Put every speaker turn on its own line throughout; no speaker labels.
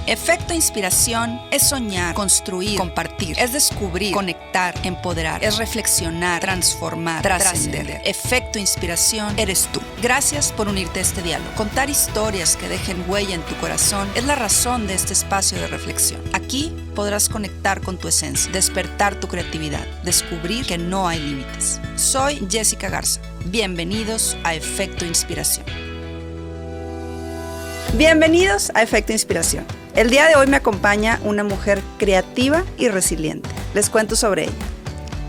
Efecto Inspiración es soñar, construir, compartir, es descubrir, conectar, empoderar, es reflexionar, transformar, trascender. Efecto Inspiración eres tú. Gracias por unirte a este diálogo. Contar historias que dejen huella en tu corazón es la razón de este espacio de reflexión. Aquí podrás conectar con tu esencia, despertar tu creatividad, descubrir que no hay límites. Soy Jessica Garza. Bienvenidos a Efecto Inspiración. Bienvenidos a Efecto Inspiración. El día de hoy me acompaña una mujer creativa y resiliente. Les cuento sobre ella.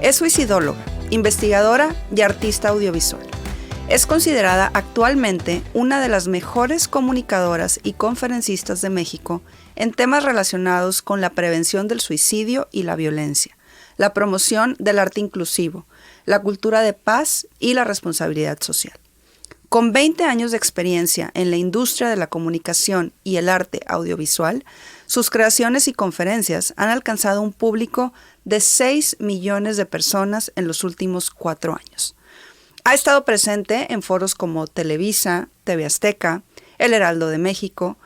Es suicidóloga, investigadora y artista audiovisual. Es considerada actualmente una de las mejores comunicadoras y conferencistas de México en temas relacionados con la prevención del suicidio y la violencia, la promoción del arte inclusivo, la cultura de paz y la responsabilidad social. Con 20 años de experiencia en la industria de la comunicación y el arte audiovisual, sus creaciones y conferencias han alcanzado un público de 6 millones de personas en los últimos 4 años. Ha estado presente en foros como Televisa, TV Azteca, El Heraldo de México,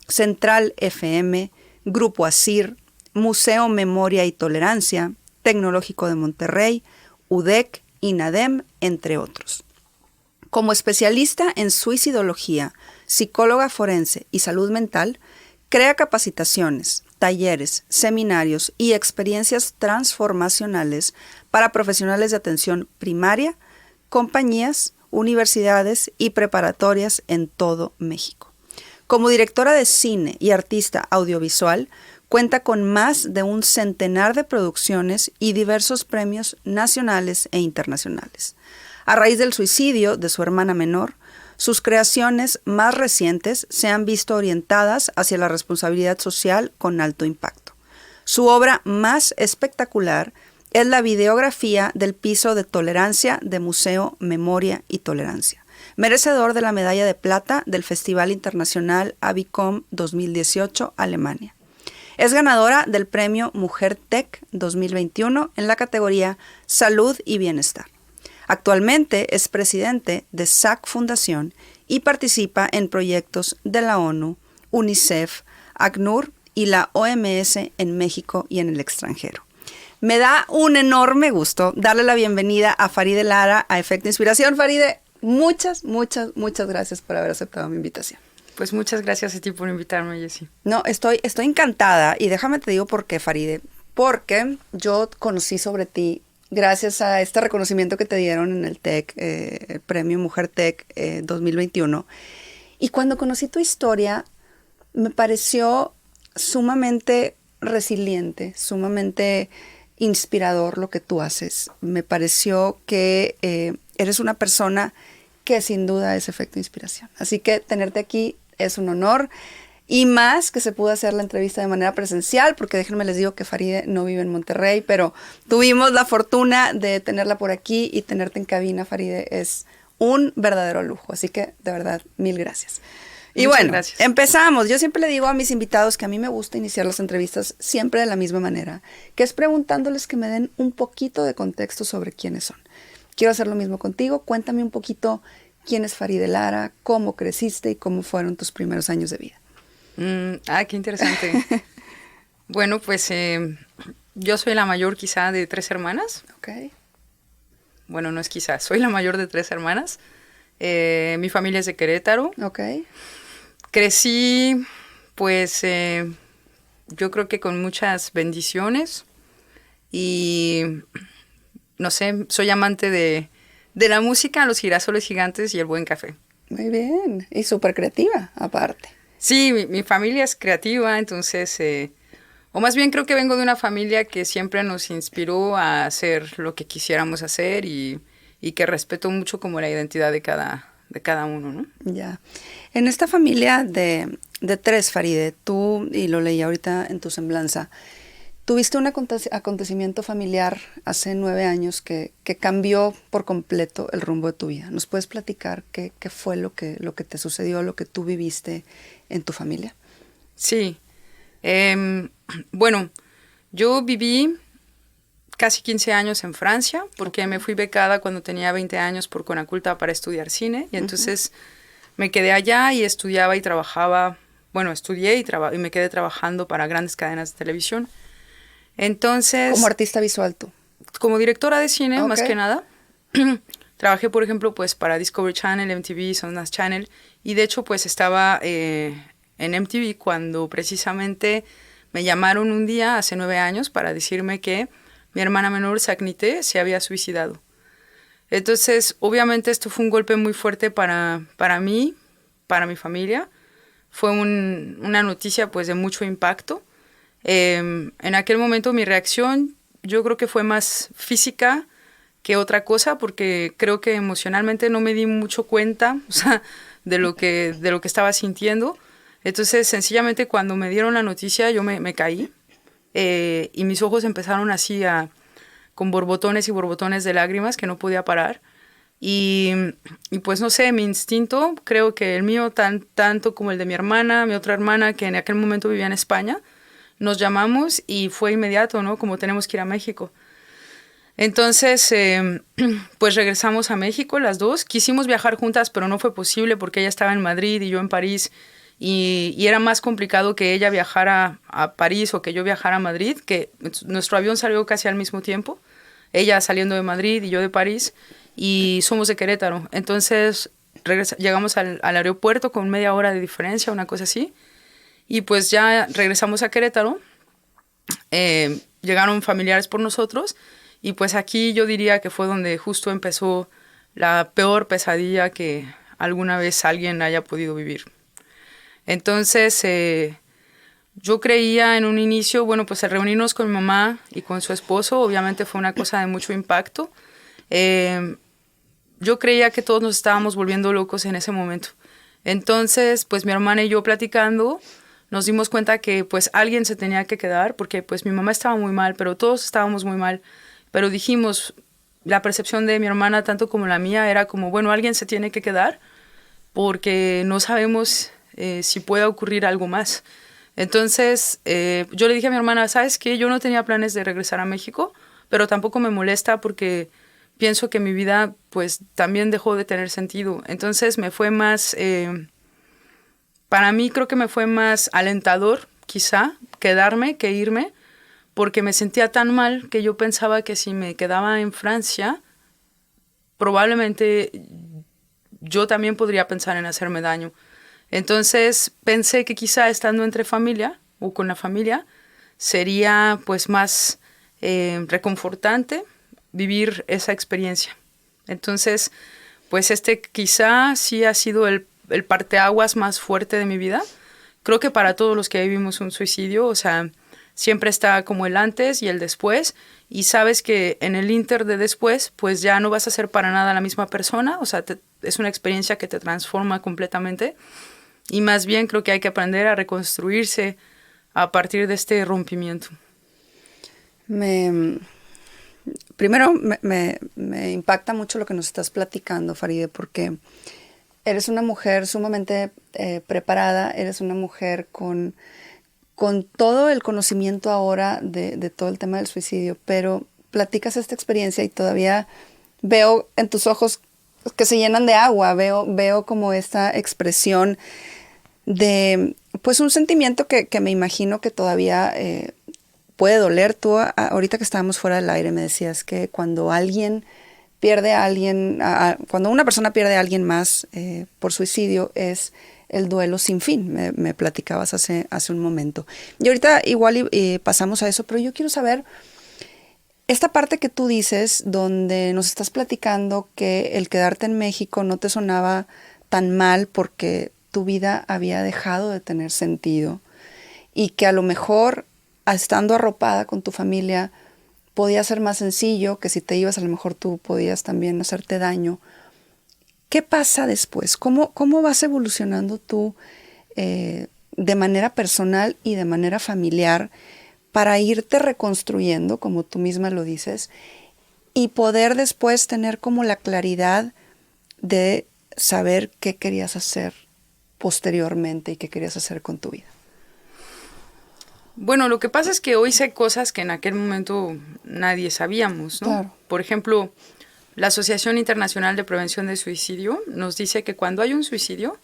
Central FM, Grupo ASIR, Museo Memoria y Tolerancia, Tecnológico de Monterrey, UDEC, INADEM, entre otros. Como especialista en suicidología, psicóloga forense y salud mental, crea capacitaciones, talleres, seminarios y experiencias transformacionales para profesionales de atención primaria, compañías, universidades y preparatorias en todo México. Como directora de cine y artista audiovisual, cuenta con más de un centenar de producciones y diversos premios nacionales e internacionales. A raíz del suicidio de su hermana menor, sus creaciones más recientes se han visto orientadas hacia la responsabilidad social con alto impacto. Su obra más espectacular es la videografía del piso de tolerancia de Museo Memoria y Tolerancia, merecedor de la medalla de plata del Festival Internacional Avicom 2018, Alemania. Es ganadora del premio Mujer Tech 2021 en la categoría Salud y Bienestar. Actualmente es presidente de SAC Fundación y participa en proyectos de la ONU, UNICEF, ACNUR y la OMS en México y en el extranjero. Me da un enorme gusto darle la bienvenida a Farideh Lara a Efecto Inspiración. Farideh, muchas gracias por haber aceptado mi invitación.
Pues muchas gracias a ti por invitarme, Jessie.
No, estoy encantada y déjame te digo por qué, Farideh. Porque yo conocí sobre ti gracias a este reconocimiento que te dieron en el TEC, el Premio Mujer Tech 2021. Y cuando conocí tu historia, me pareció sumamente resiliente, sumamente inspirador lo que tú haces. Me pareció que eres una persona que sin duda es efecto inspiración. Así que tenerte aquí es un honor. Y más que se pudo hacer la entrevista de manera presencial, porque déjenme les digo que Farideh no vive en Monterrey, pero tuvimos la fortuna de tenerla por aquí y tenerte en cabina, Farideh, es un verdadero lujo. Así que, de verdad, mil gracias. Y
muchas
bueno,
gracias.
Empezamos. Yo siempre le digo a mis invitados que a mí me gusta iniciar las entrevistas siempre de la misma manera, que es preguntándoles que me den un poquito de contexto sobre quiénes son. Quiero hacer lo mismo contigo. Cuéntame un poquito quién es Farideh Lara, cómo creciste y cómo fueron tus primeros años de vida.
Qué interesante. Bueno, pues yo soy la mayor quizá de 3 hermanas.
Ok.
Bueno, no es quizá, soy la mayor de 3 hermanas. Mi familia es de Querétaro.
Ok.
Crecí, pues, yo creo que con muchas bendiciones y, no sé, soy amante de la música, los girasoles gigantes y el buen café.
Muy bien. Y súper creativa, aparte.
Sí, mi familia es creativa, entonces, o más bien creo que vengo de una familia que siempre nos inspiró a hacer lo que quisiéramos hacer y que respeto mucho como la identidad de cada uno, ¿no?
Ya. En esta familia de 3, Farideh, tú, y lo leí ahorita en tu semblanza, tuviste un acontecimiento familiar hace 9 años que cambió por completo el rumbo de tu vida. ¿Nos puedes platicar qué fue lo que te sucedió, lo que tú viviste en tu familia?
Sí. Bueno, yo viví casi 15 años en Francia porque me fui becada cuando tenía 20 años por Conaculta para estudiar cine y entonces me quedé allá y estudiaba y trabajaba bueno, estudié y me quedé trabajando para grandes cadenas de televisión. Entonces...
Como artista visual tú.
Como directora de cine,
Ok.
más que nada. Trabajé, por ejemplo, pues para Discovery Channel, MTV, Sundance Channel. Y de hecho, pues estaba en MTV cuando precisamente me llamaron un día, hace 9 años, para decirme que mi hermana menor, Saknité, se había suicidado. Entonces, obviamente esto fue un golpe muy fuerte para mí, para mi familia. Fue una noticia pues de mucho impacto. En aquel momento mi reacción yo creo que fue más física que otra cosa, porque creo que emocionalmente no me di mucho cuenta, o sea, de lo que estaba sintiendo. Entonces, sencillamente cuando me dieron la noticia yo me caí y mis ojos empezaron así con borbotones y borbotones de lágrimas que no podía parar. Y pues no sé, mi instinto, creo que el mío tanto como el de mi hermana, mi otra hermana que en aquel momento vivía en España, nos llamamos y fue inmediato, ¿no? Como tenemos que ir a México. Entonces, pues regresamos a México las dos. Quisimos viajar juntas, pero no fue posible porque ella estaba en Madrid y yo en París. Y era más complicado que ella viajara a París o que yo viajara a Madrid, que nuestro avión salió casi al mismo tiempo. Ella saliendo de Madrid y yo de París. Y somos de Querétaro. Entonces, llegamos al aeropuerto con media hora de diferencia, una cosa así. Y pues ya regresamos a Querétaro. Llegaron familiares por nosotros. Y pues aquí yo diría que fue donde justo empezó la peor pesadilla que alguna vez alguien haya podido vivir. Entonces, yo creía en un inicio, bueno, pues el reunirnos con mi mamá y con su esposo, obviamente fue una cosa de mucho impacto. Yo creía que todos nos estábamos volviendo locos en ese momento. Entonces, pues mi hermana y yo platicando, nos dimos cuenta que pues alguien se tenía que quedar, porque pues mi mamá estaba muy mal, pero todos estábamos muy mal. Pero dijimos, la percepción de mi hermana, tanto como la mía, era como, bueno, alguien se tiene que quedar porque no sabemos si pueda ocurrir algo más. Entonces, yo le dije a mi hermana, ¿sabes qué? Yo no tenía planes de regresar a México, pero tampoco me molesta porque pienso que mi vida, pues, también dejó de tener sentido. Entonces, me fue más, para mí creo que me fue más alentador, quizá, quedarme que irme, porque me sentía tan mal que yo pensaba que si me quedaba en Francia, probablemente yo también podría pensar en hacerme daño. Entonces pensé que quizá estando entre familia o con la familia sería pues más reconfortante vivir esa experiencia. Entonces, pues quizá sí ha sido el parteaguas más fuerte de mi vida. Creo que para todos los que vivimos un suicidio, o sea, siempre está como el antes y el después, y sabes que en el inter de después, pues ya no vas a ser para nada la misma persona, o sea, es una experiencia que te transforma completamente, y más bien creo que hay que aprender a reconstruirse a partir de este rompimiento.
Primero, me impacta mucho lo que nos estás platicando, Faride, porque eres una mujer sumamente preparada, eres una mujer con todo el conocimiento ahora de todo el tema del suicidio, pero platicas esta experiencia y todavía veo en tus ojos que se llenan de agua, veo como esta expresión de, pues un sentimiento que me imagino que todavía puede doler. Tú, ahorita que estábamos fuera del aire, me decías que cuando alguien pierde a alguien, cuando una persona pierde a alguien más por suicidio, es el duelo sin fin, me platicabas hace un momento. Y ahorita igual pasamos a eso, pero yo quiero saber esta parte que tú dices, donde nos estás platicando que el quedarte en México no te sonaba tan mal porque tu vida había dejado de tener sentido y que a lo mejor, estando arropada con tu familia, podía ser más sencillo, que si te ibas a lo mejor tú podías también hacerte daño. ¿Qué pasa después? ¿Cómo vas evolucionando tú de manera personal y de manera familiar para irte reconstruyendo, como tú misma lo dices, y poder después tener como la claridad de saber qué querías hacer posteriormente y qué querías hacer con tu vida?
Bueno, lo que pasa es que hoy sé cosas que en aquel momento nadie sabíamos, ¿no?
Claro.
Por ejemplo, la Asociación Internacional de Prevención de Suicidio nos dice que cuando hay un suicidio,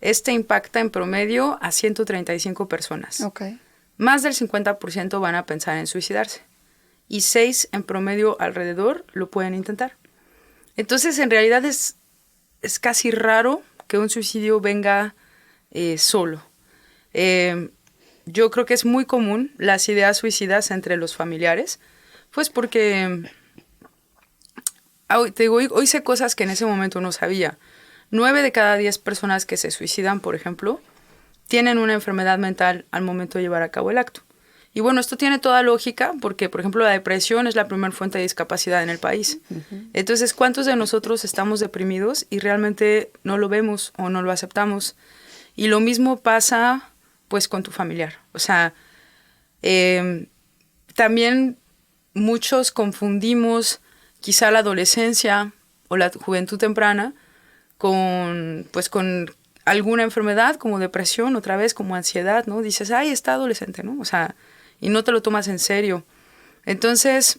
este impacta en promedio a 135 personas.
Okay.
Más del 50% van a pensar en suicidarse. Y 6 en promedio alrededor lo pueden intentar. Entonces, en realidad es casi raro que un suicidio venga solo. Yo creo que es muy común las ideas suicidas entre los familiares, pues porque te digo, hoy sé cosas que en ese momento no sabía. 9 de cada 10 personas que se suicidan, por ejemplo, tienen una enfermedad mental al momento de llevar a cabo el acto. Y bueno, esto tiene toda lógica porque, por ejemplo, la depresión es la primera fuente de discapacidad en el país. Uh-huh. Entonces, ¿cuántos de nosotros estamos deprimidos y realmente no lo vemos o no lo aceptamos? Y lo mismo pasa, pues, con tu familiar. O sea, también muchos confundimos quizá la adolescencia o la juventud temprana con alguna enfermedad como depresión, otra vez como ansiedad, ¿no? Dices, ay, está adolescente, ¿no? O sea, y no te lo tomas en serio. Entonces,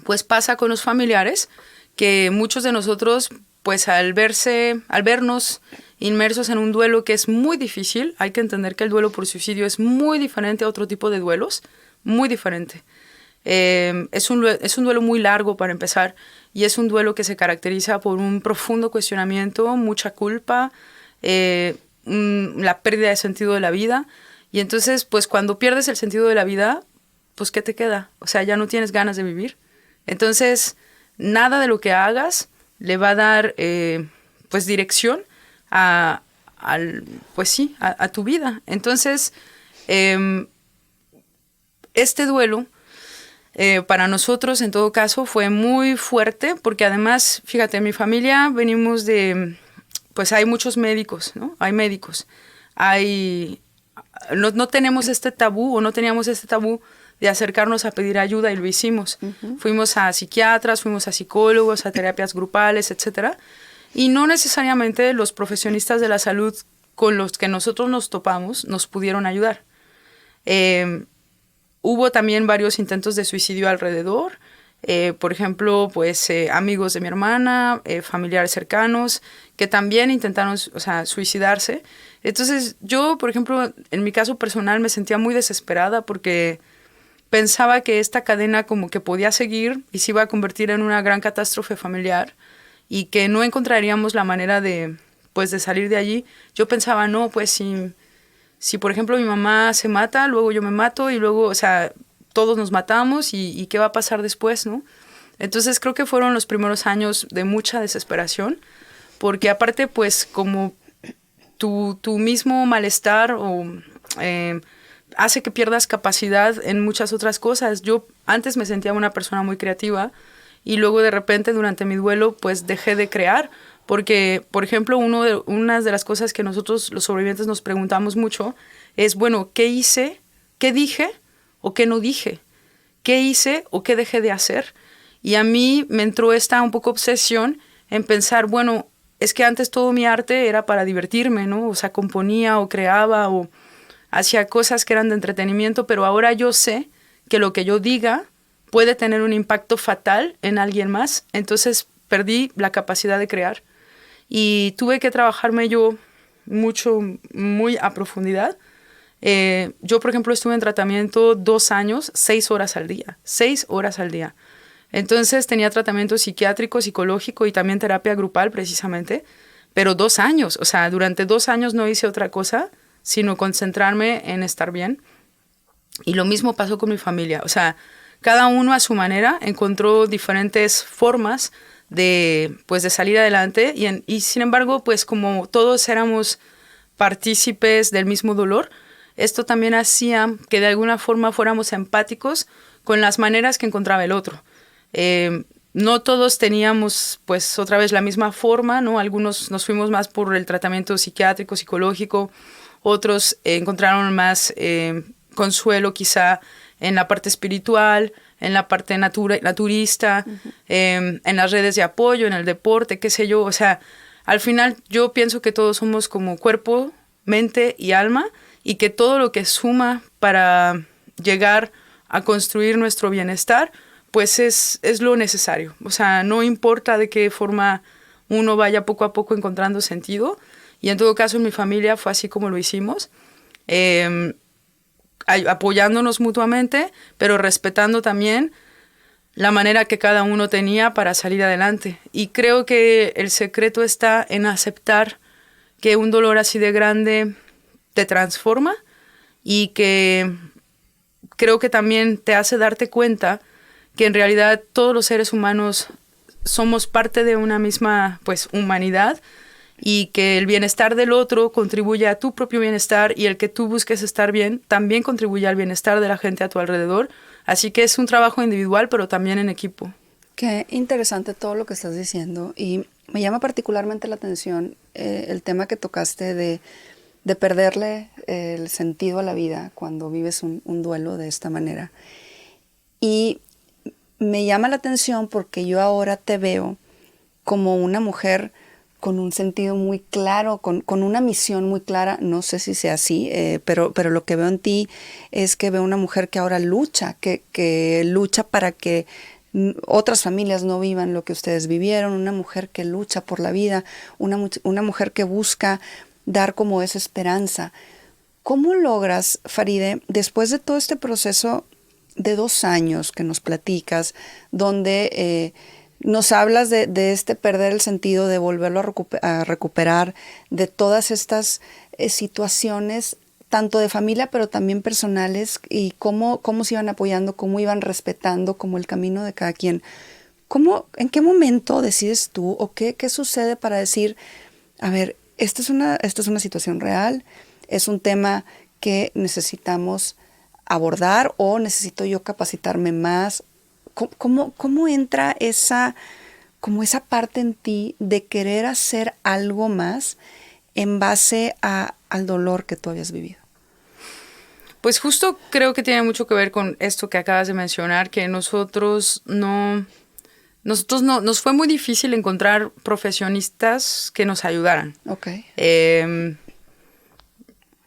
pues pasa con los familiares que muchos de nosotros, pues al vernos inmersos en un duelo que es muy difícil, hay que entender que el duelo por suicidio es muy diferente a otro tipo de duelos, muy diferente. Es un duelo muy largo para empezar y es un duelo que se caracteriza por un profundo cuestionamiento, mucha culpa, la pérdida de sentido de la vida. Y entonces, pues cuando pierdes el sentido de la vida, pues ¿qué te queda? O sea, ya no tienes ganas de vivir. Entonces, nada de lo que hagas le va a dar, pues, dirección a tu vida. Entonces, este duelo, para nosotros, en todo caso, fue muy fuerte, porque además, fíjate, en mi familia venimos pues hay muchos médicos, ¿no? Hay médicos. No tenemos este tabú, o no teníamos este tabú de acercarnos a pedir ayuda, y lo hicimos. Uh-huh. Fuimos a psiquiatras, fuimos a psicólogos, a terapias grupales, etcétera. Y no necesariamente los profesionistas de la salud con los que nosotros nos topamos nos pudieron ayudar. Hubo también varios intentos de suicidio alrededor. Por ejemplo, pues amigos de mi hermana, familiares cercanos, que también intentaron, suicidarse. Entonces yo, por ejemplo, en mi caso personal me sentía muy desesperada porque pensaba que esta cadena como que podía seguir y se iba a convertir en una gran catástrofe familiar y que no encontraríamos la manera de salir de allí. Yo pensaba, no, pues si por ejemplo mi mamá se mata, luego yo me mato y luego, todos nos matamos y ¿qué va a pasar después, no? Entonces creo que fueron los primeros años de mucha desesperación, porque aparte, pues, como tu mismo malestar hace que pierdas capacidad en muchas otras cosas. Yo antes me sentía una persona muy creativa y luego de repente durante mi duelo, pues, dejé de crear, porque, por ejemplo, una de las cosas que nosotros los sobrevivientes nos preguntamos mucho es, bueno, ¿qué hice? ¿Qué dije? ¿O qué no dije? ¿Qué hice o qué dejé de hacer? Y a mí me entró esta un poco obsesión en pensar, bueno, es que antes todo mi arte era para divertirme, ¿no? O sea, componía o creaba o hacía cosas que eran de entretenimiento, pero ahora yo sé que lo que yo diga puede tener un impacto fatal en alguien más. Entonces perdí la capacidad de crear y tuve que trabajarme yo muy a profundidad. Yo, por ejemplo, estuve en tratamiento 2 años, 6 horas al día. 6 horas al día. Entonces tenía tratamiento psiquiátrico, psicológico y también terapia grupal precisamente, pero 2 años. O sea, durante 2 años no hice otra cosa sino concentrarme en estar bien. Y lo mismo pasó con mi familia. O sea, cada uno a su manera encontró diferentes formas de salir adelante y sin embargo, pues como todos éramos partícipes del mismo dolor, esto también hacía que de alguna forma fuéramos empáticos con las maneras que encontraba el otro. No todos teníamos, pues, otra vez la misma forma, ¿no? Algunos nos fuimos más por el tratamiento psiquiátrico, psicológico, otros encontraron más consuelo quizá en la parte espiritual, en la parte naturista, uh-huh. En las redes de apoyo, en el deporte, qué sé yo. O sea, al final yo pienso que todos somos como cuerpo, mente y alma, y que todo lo que suma para llegar a construir nuestro bienestar, pues es lo necesario. O sea, no importa de qué forma uno vaya poco a poco encontrando sentido. Y en todo caso, en mi familia fue así como lo hicimos, apoyándonos mutuamente, pero respetando también la manera que cada uno tenía para salir adelante. Y creo que el secreto está en aceptar que un dolor así de grande te transforma y que creo que también te hace darte cuenta que en realidad todos los seres humanos somos parte de una misma, pues, humanidad, y que el bienestar del otro contribuye a tu propio bienestar, y el que tú busques estar bien también contribuye al bienestar de la gente a tu alrededor. Así que es un trabajo individual, pero también en equipo.
Qué interesante todo lo que estás diciendo, y me llama particularmente la atención el tema que tocaste de perderle el sentido a la vida cuando vives un duelo de esta manera. Y me llama la atención porque yo ahora te veo como una mujer con un sentido muy claro, con una misión muy clara. No sé si sea así, pero lo que veo en ti es que veo una mujer que ahora lucha, que lucha para que otras familias no vivan lo que ustedes vivieron, una mujer que lucha por la vida, una mujer que busca dar como esa esperanza. ¿Cómo logras, Faride, después de todo este proceso de 2 años que nos platicas, donde nos hablas de este perder el sentido, de volverlo a recuperar, de todas estas situaciones, tanto de familia pero también personales, y cómo se iban apoyando, cómo iban respetando como el camino de cada quien? ¿En qué momento decides tú o qué sucede para decir, a ver, esta es una situación real, es un tema que necesitamos abordar o necesito yo capacitarme más? ¿Cómo entra esa parte en ti de querer hacer algo más en base al dolor que tú habías vivido?
Pues justo creo que tiene mucho que ver con esto que acabas de mencionar, que nosotros no, nos fue muy difícil encontrar profesionistas que nos ayudaran.
Okay.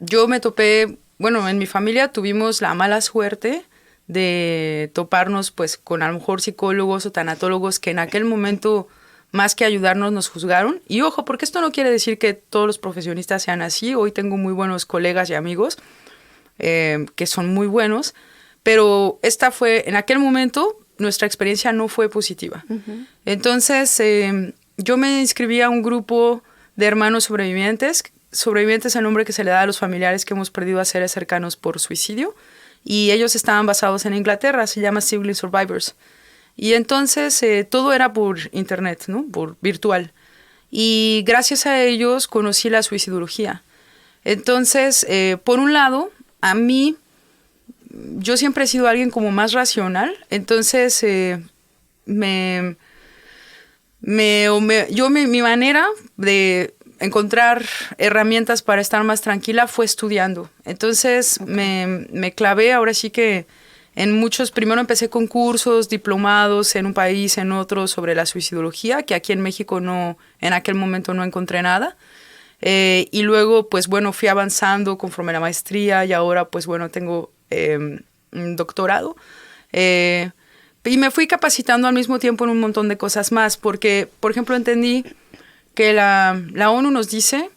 Yo me topé, bueno, en mi familia tuvimos la mala suerte de toparnos pues con a lo mejor psicólogos o tanatólogos que en aquel momento, más que ayudarnos, nos juzgaron. Y ojo, porque esto no quiere decir que todos los profesionistas sean así. Hoy tengo muy buenos colegas y amigos que son muy buenos, pero en aquel momento nuestra experiencia no fue positiva. Uh-huh. Entonces yo me inscribí a un grupo de hermanos sobrevivientes. Sobrevivientes es el nombre que se le da a los familiares que hemos perdido a seres cercanos por suicidio, y ellos estaban basados en Inglaterra, se llama Sibling Survivors. Y entonces todo era por internet, ¿no? Por virtual. Y gracias a ellos conocí la suicidología. Entonces, por un lado, a mí, yo siempre he sido alguien como más racional, entonces mi manera de encontrar herramientas para estar más tranquila fue estudiando. Entonces me clavé ahora sí que en primero empecé con cursos, diplomados en un país, en otro, sobre la suicidología, que aquí en México en aquel momento no encontré nada. Y luego, pues bueno, fui avanzando conforme la maestría, y ahora, pues bueno, tengo un doctorado. Y me fui capacitando al mismo tiempo en un montón de cosas más, porque, por ejemplo, entendí que la ONU nos dice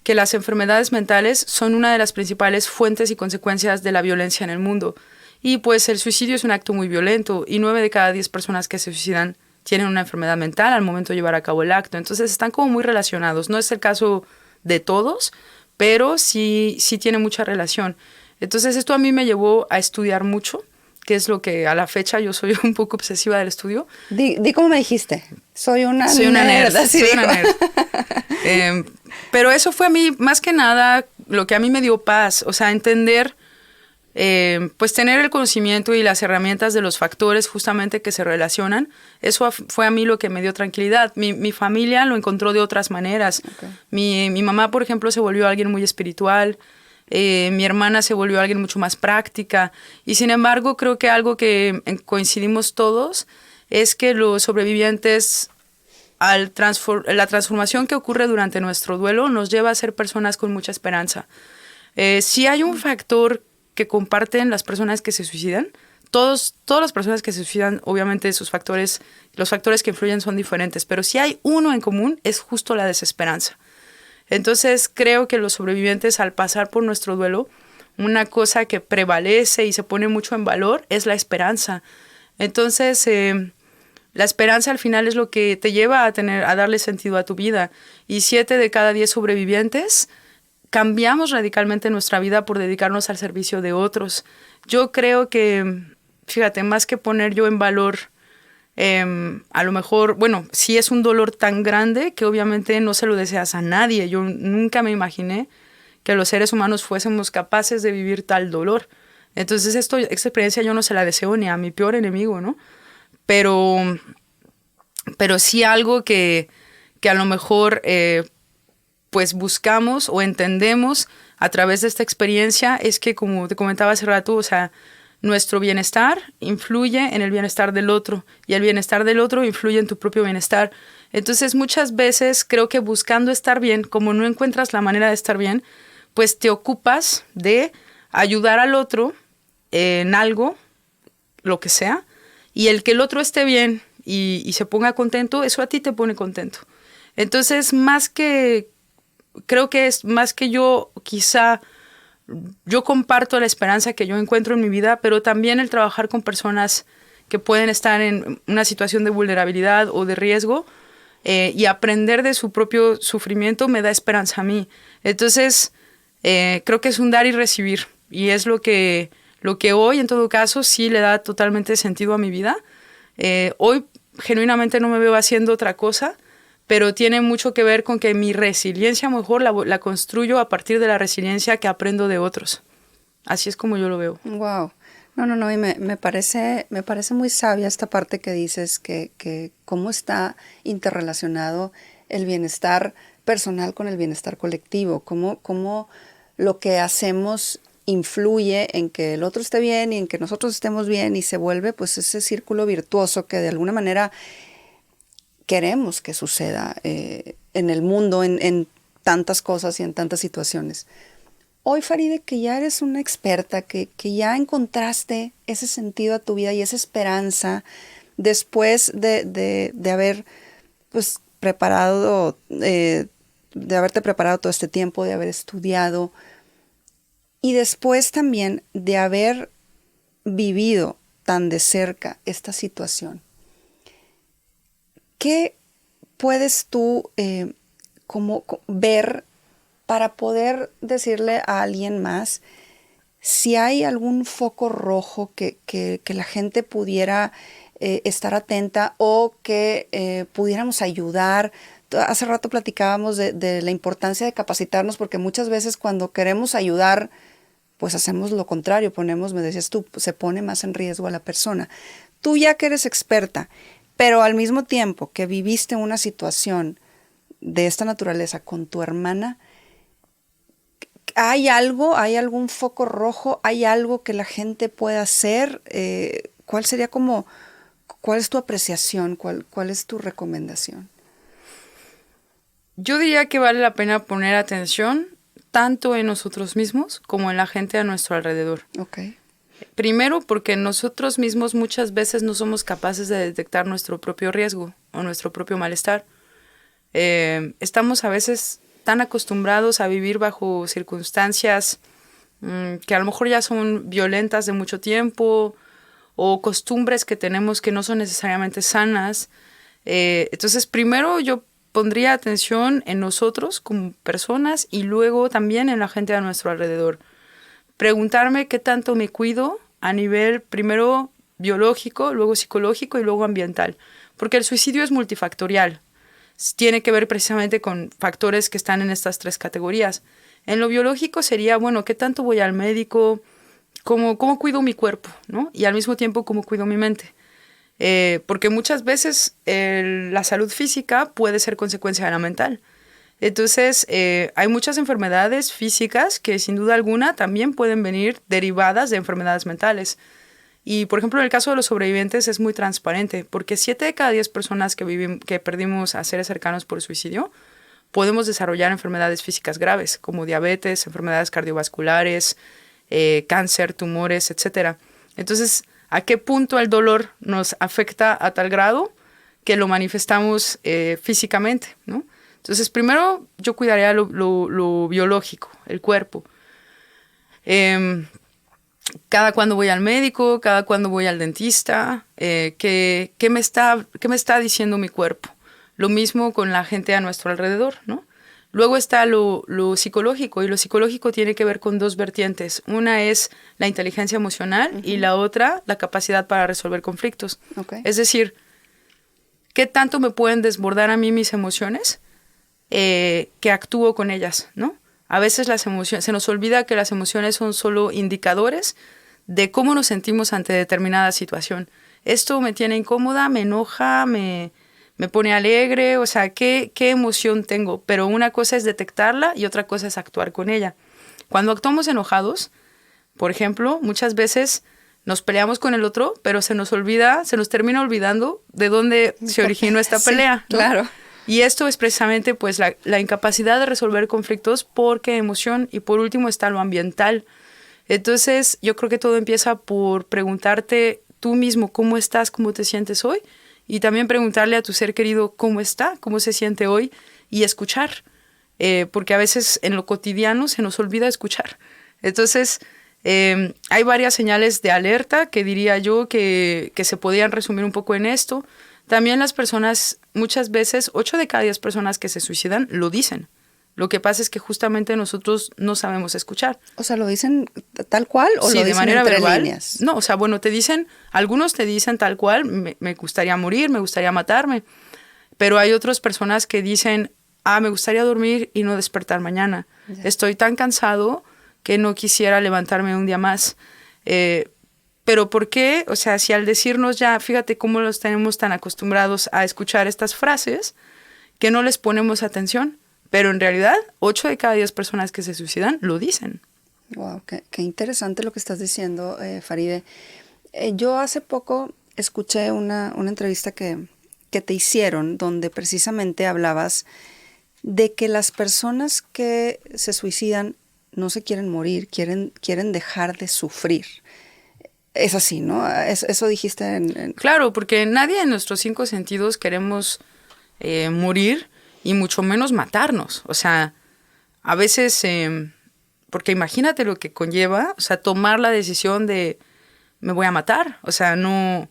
que las enfermedades mentales son una de las principales fuentes y consecuencias de la violencia en el mundo. Y pues el suicidio es un acto muy violento, y 9 de cada 10 personas que se suicidan tienen una enfermedad mental al momento de llevar a cabo el acto. Entonces están como muy relacionados. No es el caso de todos, pero sí tiene mucha relación. Entonces esto a mí me llevó a estudiar mucho, que es lo que a la fecha yo soy un poco obsesiva del estudio.
Di cómo me dijiste. Soy una
nerd. Pero eso fue a mí, más que nada, lo que a mí me dio paz. O sea, entender, pues tener el conocimiento y las herramientas de los factores justamente que se relacionan. Eso fue a mí lo que me dio tranquilidad. Mi familia lo encontró de otras maneras. Okay. Mi mamá, por ejemplo, se volvió alguien muy espiritual. Mi hermana se volvió alguien mucho más práctica, y sin embargo creo que algo que coincidimos todos es que los sobrevivientes, la transformación que ocurre durante nuestro duelo nos lleva a ser personas con mucha esperanza. Si hay un factor que comparten las personas que se suicidan, todas las personas que se suicidan, obviamente los factores que influyen son diferentes, pero si hay uno en común, es justo la desesperanza. Entonces creo que los sobrevivientes, al pasar por nuestro duelo, una cosa que prevalece y se pone mucho en valor es la esperanza. Entonces, la esperanza al final es lo que te lleva a darle sentido a tu vida. Y 7 de cada 10 sobrevivientes cambiamos radicalmente nuestra vida por dedicarnos al servicio de otros. Yo creo que, fíjate, más que poner yo en valor, a lo mejor, bueno, sí es un dolor tan grande que obviamente no se lo deseas a nadie. Yo nunca me imaginé que los seres humanos fuésemos capaces de vivir tal dolor. Entonces esta experiencia yo no se la deseo ni a mi peor enemigo, ¿no? Pero sí algo que a lo mejor pues buscamos o entendemos a través de esta experiencia es que, como te comentaba hace rato, o sea, nuestro bienestar influye en el bienestar del otro y el bienestar del otro influye en tu propio bienestar. Entonces muchas veces creo que buscando estar bien, como no encuentras la manera de estar bien, pues te ocupas de ayudar al otro en algo, lo que sea, y el que el otro esté bien y se ponga contento, eso a ti te pone contento. Entonces, creo que es más que yo comparto la esperanza que yo encuentro en mi vida, pero también el trabajar con personas que pueden estar en una situación de vulnerabilidad o de riesgo y aprender de su propio sufrimiento me da esperanza a mí. Entonces, creo que es un dar y recibir y es lo que hoy, en todo caso, sí le da totalmente sentido a mi vida. Hoy, genuinamente, no me veo haciendo otra cosa, pero tiene mucho que ver con que mi resiliencia, mejor, la construyo a partir de la resiliencia que aprendo de otros. Así es como yo lo veo.
Wow. No, y me parece muy sabia esta parte que dices, que cómo está interrelacionado el bienestar personal con el bienestar colectivo, cómo lo que hacemos influye en que el otro esté bien y en que nosotros estemos bien y se vuelve pues ese círculo virtuoso que de alguna manera queremos que suceda en el mundo, en tantas cosas y en tantas situaciones. Hoy, Faride, que ya eres una experta, que ya encontraste ese sentido a tu vida y esa esperanza después de haber pues preparado, de haberte preparado todo este tiempo, de haber estudiado y después también de haber vivido tan de cerca esta situación. ¿Qué puedes tú ver para poder decirle a alguien más si hay algún foco rojo que la gente pudiera estar atenta o que pudiéramos ayudar? Hace rato platicábamos de la importancia de capacitarnos porque muchas veces cuando queremos ayudar pues hacemos lo contrario, me decías tú, se pone más en riesgo a la persona. Tú ya que eres experta, pero al mismo tiempo que viviste una situación de esta naturaleza con tu hermana, ¿hay algún foco rojo? ¿Hay algo que la gente pueda hacer? ¿Cuál es tu apreciación? ¿Cuál es tu recomendación?
Yo diría que vale la pena poner atención tanto en nosotros mismos como en la gente a nuestro alrededor.
Okay.
Primero, porque nosotros mismos muchas veces no somos capaces de detectar nuestro propio riesgo o nuestro propio malestar. Estamos a veces tan acostumbrados a vivir bajo circunstancias que a lo mejor ya son violentas de mucho tiempo o costumbres que tenemos que no son necesariamente sanas. Entonces, primero yo pondría atención en nosotros como personas y luego también en la gente a nuestro alrededor. Preguntarme qué tanto me cuido a nivel primero biológico, luego psicológico y luego ambiental. Porque el suicidio es multifactorial. Tiene que ver precisamente con factores que están en estas 3 categorías. En lo biológico sería, bueno, qué tanto voy al médico, cómo cuido mi cuerpo, ¿no? Y al mismo tiempo cómo cuido mi mente. Porque muchas veces la salud física puede ser consecuencia de la mental. Entonces, hay muchas enfermedades físicas que sin duda alguna también pueden venir derivadas de enfermedades mentales. Y, por ejemplo, en el caso de los sobrevivientes es muy transparente, porque 7 de cada 10 personas que perdimos a seres cercanos por suicidio, podemos desarrollar enfermedades físicas graves, como diabetes, enfermedades cardiovasculares, cáncer, tumores, etc. Entonces, ¿a qué punto el dolor nos afecta a tal grado que lo manifestamos físicamente, ¿no? Entonces, primero yo cuidaría lo biológico, el cuerpo. Cada cuando voy al médico, cada cuando voy al dentista, ¿qué me está diciendo mi cuerpo? Lo mismo con la gente a nuestro alrededor, ¿no? Luego está lo psicológico, y lo psicológico tiene que ver con dos vertientes. Una es la inteligencia emocional y la otra, la capacidad para resolver conflictos.
Okay.
Es decir, ¿qué tanto me pueden desbordar a mí mis emociones que actúo con ellas, ¿no? A veces las emociones, se nos olvida que las emociones son solo indicadores de cómo nos sentimos ante determinada situación. Esto me tiene incómoda, me enoja, me pone alegre, o sea, ¿qué emoción tengo? Pero una cosa es detectarla y otra cosa es actuar con ella. Cuando actuamos enojados, por ejemplo, muchas veces nos peleamos con el otro, pero se nos termina olvidando de dónde se originó esta pelea, ¿no?
Claro.
Y esto es precisamente pues la incapacidad de resolver conflictos porque emoción, y por último está lo ambiental. Entonces yo creo que todo empieza por preguntarte tú mismo cómo estás, cómo te sientes hoy, y también preguntarle a tu ser querido cómo está, cómo se siente hoy, y escuchar, porque a veces en lo cotidiano se nos olvida escuchar. Entonces hay varias señales de alerta que diría yo que se podían resumir un poco en esto. También las personas, muchas veces, 8 de cada 10 personas que se suicidan lo dicen. Lo que pasa es que justamente nosotros no sabemos escuchar.
O sea, ¿lo dicen tal cual o
sí,
lo
de
dicen
manera
entre
verbal.
líneas?
No, o sea, bueno, algunos te dicen tal cual, me gustaría morir, me gustaría matarme. Pero hay otras personas que dicen, me gustaría dormir y no despertar mañana.
Ya.
Estoy tan cansado que no quisiera levantarme un día más. Pero ¿por qué? O sea, si al decirnos ya, fíjate cómo los tenemos tan acostumbrados a escuchar estas frases, que no les ponemos atención. Pero en realidad, 8 de cada 10 personas que se suicidan lo dicen.
Wow, qué interesante lo que estás diciendo, Faride. Yo hace poco escuché una entrevista que te hicieron donde precisamente hablabas de que las personas que se suicidan no se quieren morir, quieren dejar de sufrir. Es así, ¿no? Eso dijiste
Claro, porque nadie en nuestros 5 sentidos queremos morir y mucho menos matarnos. O sea, a veces, porque imagínate lo que conlleva, o sea, tomar la decisión de me voy a matar. O sea, no,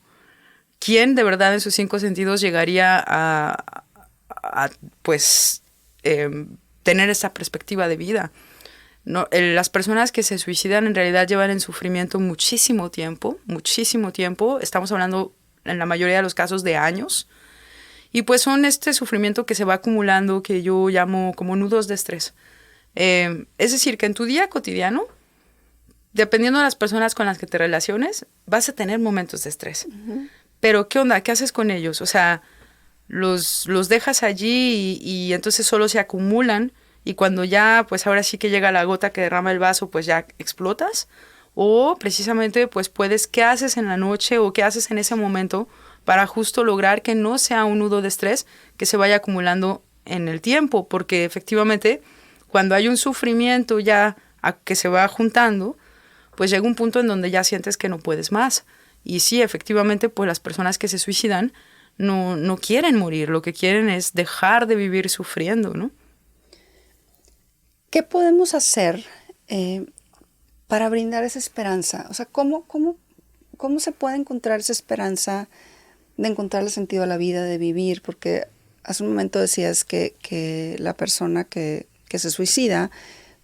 ¿quién de verdad en sus 5 sentidos llegaría a pues, tener esa perspectiva de vida? No, las personas que se suicidan en realidad llevan en sufrimiento muchísimo tiempo. Estamos hablando en la mayoría de los casos de años. Y pues son este sufrimiento que se va acumulando, que yo llamo como nudos de estrés. Es decir, que en tu día cotidiano, dependiendo de las personas con las que te relaciones, vas a tener momentos de estrés. Uh-huh. Pero ¿qué onda? ¿Qué haces con ellos? O sea, los dejas allí y entonces solo se acumulan. Y cuando ya, pues ahora sí que llega la gota que derrama el vaso, pues ya explotas. O precisamente, pues ¿qué haces en la noche o qué haces en ese momento para justo lograr que no sea un nudo de estrés que se vaya acumulando en el tiempo? Porque efectivamente, cuando hay un sufrimiento ya que se va juntando, pues llega un punto en donde ya sientes que no puedes más. Y sí, efectivamente, pues las personas que se suicidan no quieren morir, lo que quieren es dejar de vivir sufriendo, ¿no?
¿Qué podemos hacer para brindar esa esperanza? O sea, ¿cómo se puede encontrar esa esperanza de encontrarle sentido a la vida, de vivir? Porque hace un momento decías que la persona que se suicida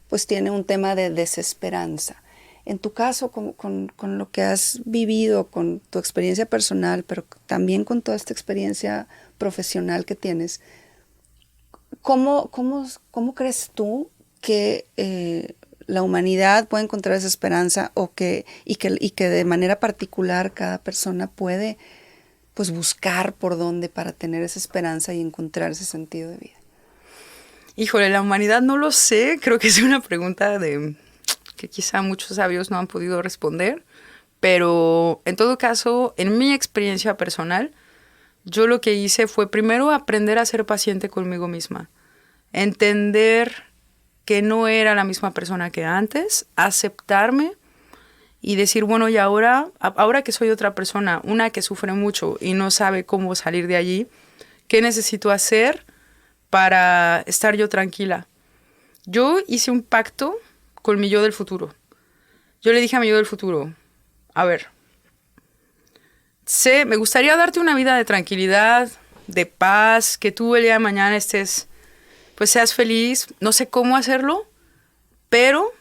pues tiene un tema de desesperanza. En tu caso, con lo que has vivido, con tu experiencia personal, pero también con toda esta experiencia profesional que tienes, ¿cómo crees tú que la humanidad puede encontrar esa esperanza y que de manera particular cada persona puede pues buscar por dónde para tener esa esperanza y encontrar ese sentido de vida?
Híjole, la humanidad no lo sé, creo que es una pregunta que quizá muchos sabios no han podido responder, pero en todo caso, en mi experiencia personal, yo lo que hice fue primero aprender a ser paciente conmigo misma, entender que no era la misma persona que antes, aceptarme y decir, bueno, y ahora que soy otra persona, una que sufre mucho y no sabe cómo salir de allí, ¿qué necesito hacer para estar yo tranquila. Yo hice un pacto con mi yo del futuro. Yo le dije a mi yo del futuro, a ver, me gustaría darte una vida de tranquilidad, de paz, que tú el día de mañana pues seas feliz. No sé cómo hacerlo, pero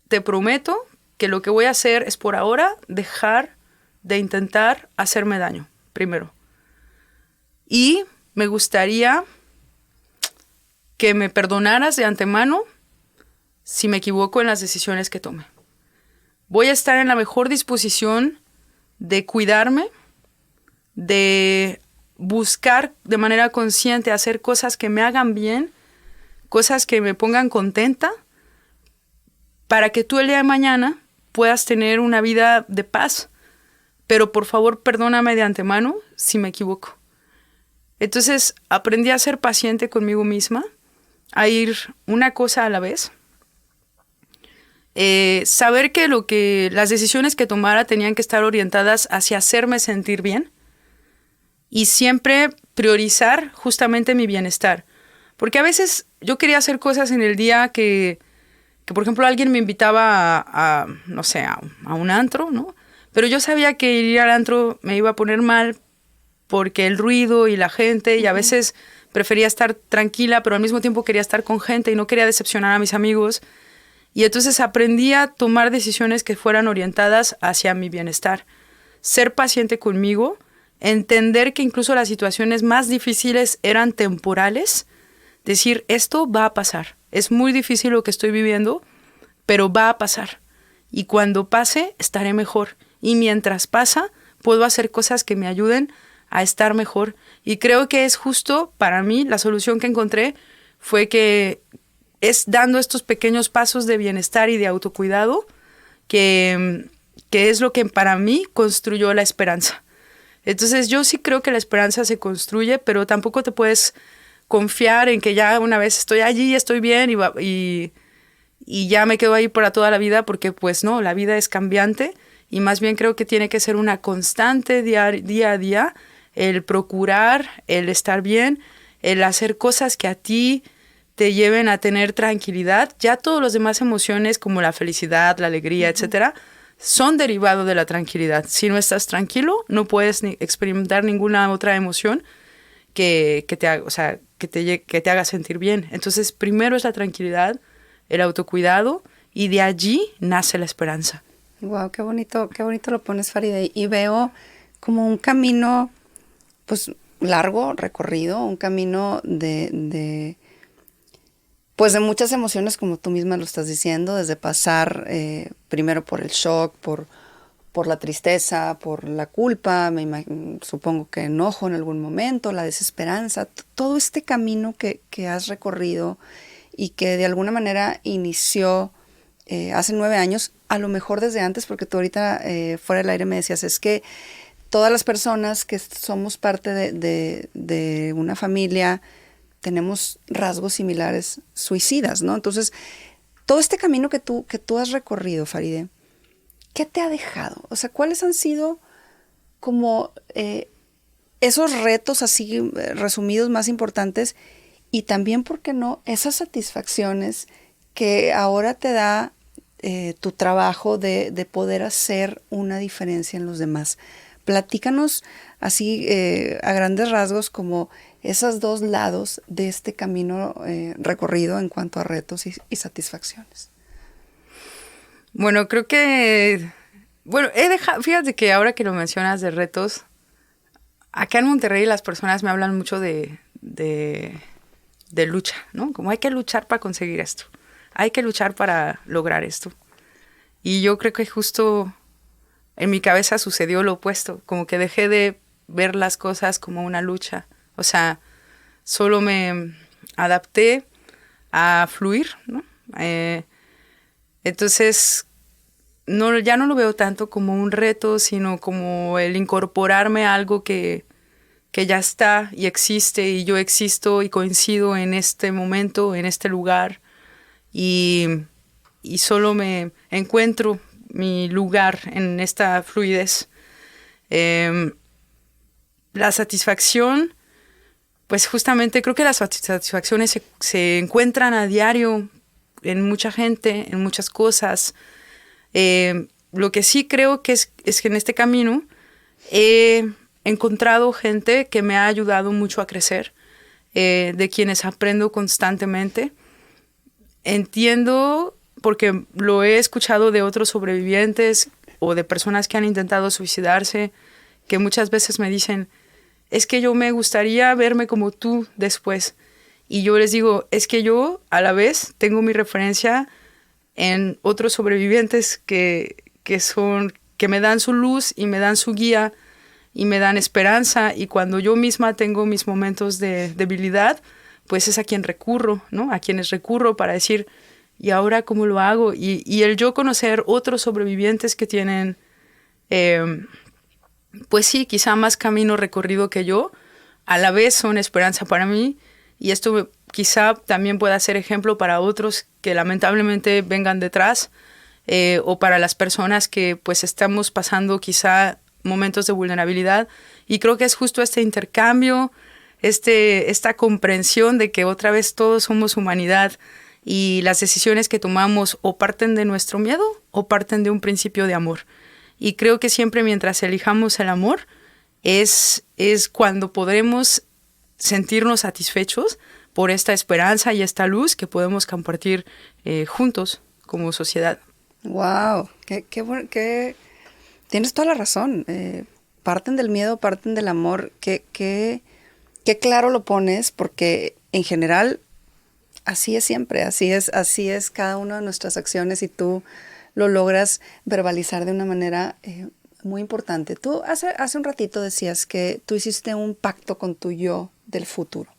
te prometo que lo que voy a hacer es por ahora dejar de intentar hacerme daño, primero. Y me gustaría que me perdonaras de antemano si me equivoco en las decisiones que tome. Voy a estar en la mejor disposición de cuidarme, de buscar de manera consciente hacer cosas que me hagan bien, cosas que me pongan contenta, para que tú el día de mañana puedas tener una vida de paz. Pero por favor, perdóname de antemano si me equivoco. Entonces aprendí a ser paciente conmigo misma, a ir una cosa a la vez. Saber que las decisiones que tomara tenían que estar orientadas hacia hacerme sentir bien y siempre priorizar justamente mi bienestar. Porque a veces yo quería hacer cosas en el día que por ejemplo, alguien me invitaba no sé, a un antro, ¿no? Pero yo sabía que ir al antro me iba a poner mal porque el ruido y la gente, y a veces prefería estar tranquila, pero al mismo tiempo quería estar con gente y no quería decepcionar a mis amigos. Y entonces aprendí a tomar decisiones que fueran orientadas hacia mi bienestar. Ser paciente conmigo, entender que incluso las situaciones más difíciles eran temporales, decir, esto va a pasar. Es muy difícil lo que estoy viviendo, pero va a pasar. Y cuando pase, estaré mejor. Y mientras pasa, puedo hacer cosas que me ayuden a estar mejor. Y creo que es justo, para mí, la solución que encontré fue que es dando estos pequeños pasos de bienestar y de autocuidado que es lo que para mí construyó la esperanza. Entonces yo sí creo que la esperanza se construye, pero tampoco te puedes confiar en que ya una vez estoy allí, estoy bien y ya me quedo ahí para toda la vida, porque pues no, la vida es cambiante y más bien creo que tiene que ser una constante día a día, el procurar, el estar bien, el hacer cosas que a ti te lleven a tener tranquilidad. Ya todas las demás emociones como la felicidad, la alegría, etcétera, son derivados de la tranquilidad. Si no estás tranquilo, no puedes experimentar ninguna otra emoción que te haga sentir bien. Entonces, primero es la tranquilidad, el autocuidado, y de allí nace la esperanza.
Wow, qué bonito lo pones, Faride. Y veo como un camino, pues, largo, recorrido, un camino de muchas emociones, como tú misma lo estás diciendo, desde pasar primero por el shock, por la tristeza, por la culpa, supongo que enojo en algún momento, la desesperanza, todo este camino que has recorrido y que de alguna manera inició hace 9 años, a lo mejor desde antes, porque tú ahorita fuera del aire me decías, es que todas las personas que somos parte de una familia tenemos rasgos similares suicidas, ¿no? Entonces, todo este camino que tú has recorrido, Faride, ¿qué te ha dejado? O sea, ¿cuáles han sido como esos retos así resumidos más importantes? Y también, ¿por qué no?, esas satisfacciones que ahora te da tu trabajo de poder hacer una diferencia en los demás. Platícanos así a grandes rasgos como esos dos lados de este camino recorrido en cuanto a retos y satisfacciones.
Bueno, creo que... fíjate que ahora que lo mencionas de retos, acá en Monterrey las personas me hablan mucho de lucha, ¿no? Como hay que luchar para conseguir esto. Hay que luchar para lograr esto. Y yo creo que justo en mi cabeza sucedió lo opuesto. Como que dejé de ver las cosas como una lucha. O sea, solo me adapté a fluir, ¿no? Entonces, ya no lo veo tanto como un reto, sino como el incorporarme a algo que ya está y existe, y yo existo y coincido en este momento, en este lugar, y solo me encuentro mi lugar en esta fluidez. La satisfacción pues justamente creo que las satisfacciones se encuentran a diario en mucha gente, en muchas cosas. Lo que sí creo que es que en este camino he encontrado gente que me ha ayudado mucho a crecer, de quienes aprendo constantemente. Entiendo, porque lo he escuchado de otros sobrevivientes o de personas que han intentado suicidarse, que muchas veces me dicen, es que yo me gustaría verme como tú después. Y yo les digo, es que yo a la vez tengo mi referencia en otros sobrevivientes que me dan su luz y me dan su guía y me dan esperanza. Y cuando yo misma tengo mis momentos de debilidad, pues es a quien recurro, ¿no? A quienes recurro para decir, ¿y ahora cómo lo hago? Y el yo conocer otros sobrevivientes que tienen, pues sí, quizá más camino recorrido que yo, a la vez son esperanza para mí. Y esto quizá también pueda ser ejemplo para otros que lamentablemente vengan detrás, o para las personas que pues estamos pasando quizá momentos de vulnerabilidad. Y creo que es justo este intercambio, esta comprensión de que otra vez todos somos humanidad y las decisiones que tomamos o parten de nuestro miedo o parten de un principio de amor. Y creo que siempre mientras elijamos el amor es cuando podremos sentirnos satisfechos por esta esperanza y esta luz que podemos compartir juntos como sociedad.
¡Wow! ¡Qué tienes toda la razón! Parten del miedo, parten del amor. Qué claro lo pones, porque en general así es siempre, así es cada una de nuestras acciones y tú lo logras verbalizar de una manera muy importante. Tú hace un ratito decías que tú hiciste un pacto con tu yo del futuro.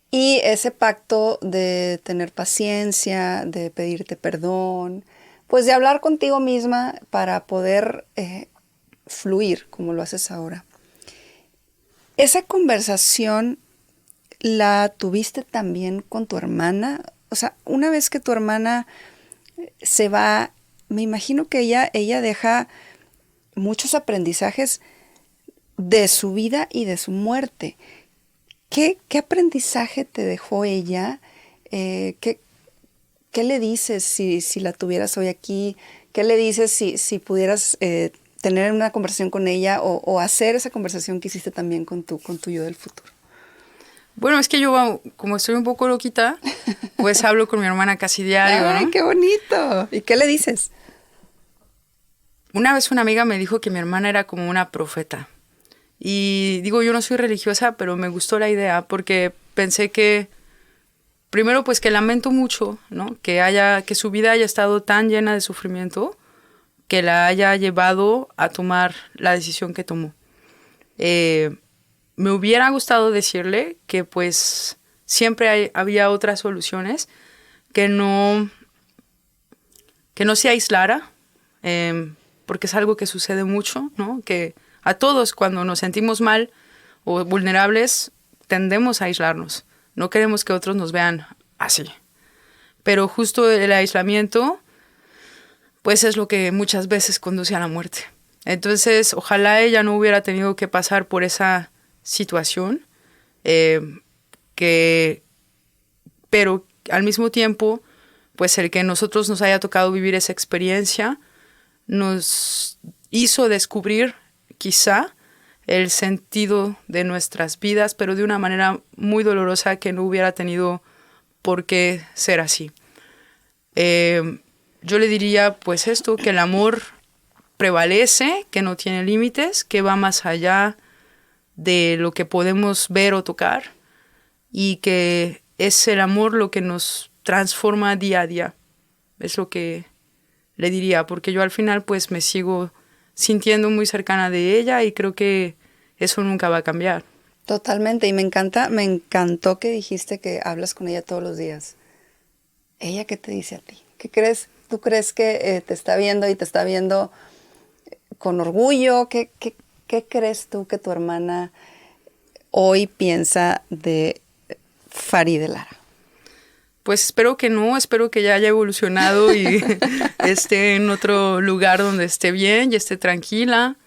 Y ese pacto de tener paciencia, de pedirte perdón, pues de hablar contigo misma para poder fluir como lo haces ahora. ¿Esa conversación la tuviste también con tu hermana? O sea, una vez que tu hermana se va, me imagino que ella deja muchos aprendizajes de su vida y de su muerte. ¿Qué aprendizaje te dejó ella? ¿Qué le dices si la tuvieras hoy aquí? ¿Qué le dices si pudieras tener una conversación con ella o hacer esa conversación que hiciste también con tu yo del futuro?
Bueno, es que yo, como estoy un poco loquita, pues hablo con mi hermana casi diario,
¡Ay,
¿no?
qué bonito! ¿Y qué le dices?
Una vez una amiga me dijo que mi hermana era como una profeta. Y digo, yo no soy religiosa, pero me gustó la idea porque pensé que, primero, pues que lamento mucho, ¿no? Que su vida haya estado tan llena de sufrimiento que la haya llevado a tomar la decisión que tomó. Me hubiera gustado decirle que pues siempre había otras soluciones, que no se aislara, porque es algo que sucede mucho, ¿no? Que a todos cuando nos sentimos mal o vulnerables tendemos a aislarnos. No queremos que otros nos vean así. Pero justo el aislamiento pues es lo que muchas veces conduce a la muerte. Entonces, ojalá ella no hubiera tenido que pasar por esa situación, pero al mismo tiempo, pues el que nosotros nos haya tocado vivir esa experiencia nos hizo descubrir quizá el sentido de nuestras vidas, pero de una manera muy dolorosa que no hubiera tenido por qué ser así. Yo le diría pues esto, que el amor prevalece, que no tiene límites, que va más allá de lo que podemos ver o tocar y que es el amor lo que nos transforma día a día. Es lo que le diría, porque yo al final pues me sigo sintiendo muy cercana de ella y creo que eso nunca va a cambiar.
Totalmente, y me encantó que dijiste que hablas con ella todos los días. ¿Ella qué te dice a ti? ¿Qué crees? ¿Tú crees que te está viendo y te está viendo con orgullo? ¿Qué crees tú que tu hermana hoy piensa de Farideh Lara?
Pues espero que no, espero que ya haya evolucionado y esté en otro lugar donde esté bien y esté tranquila.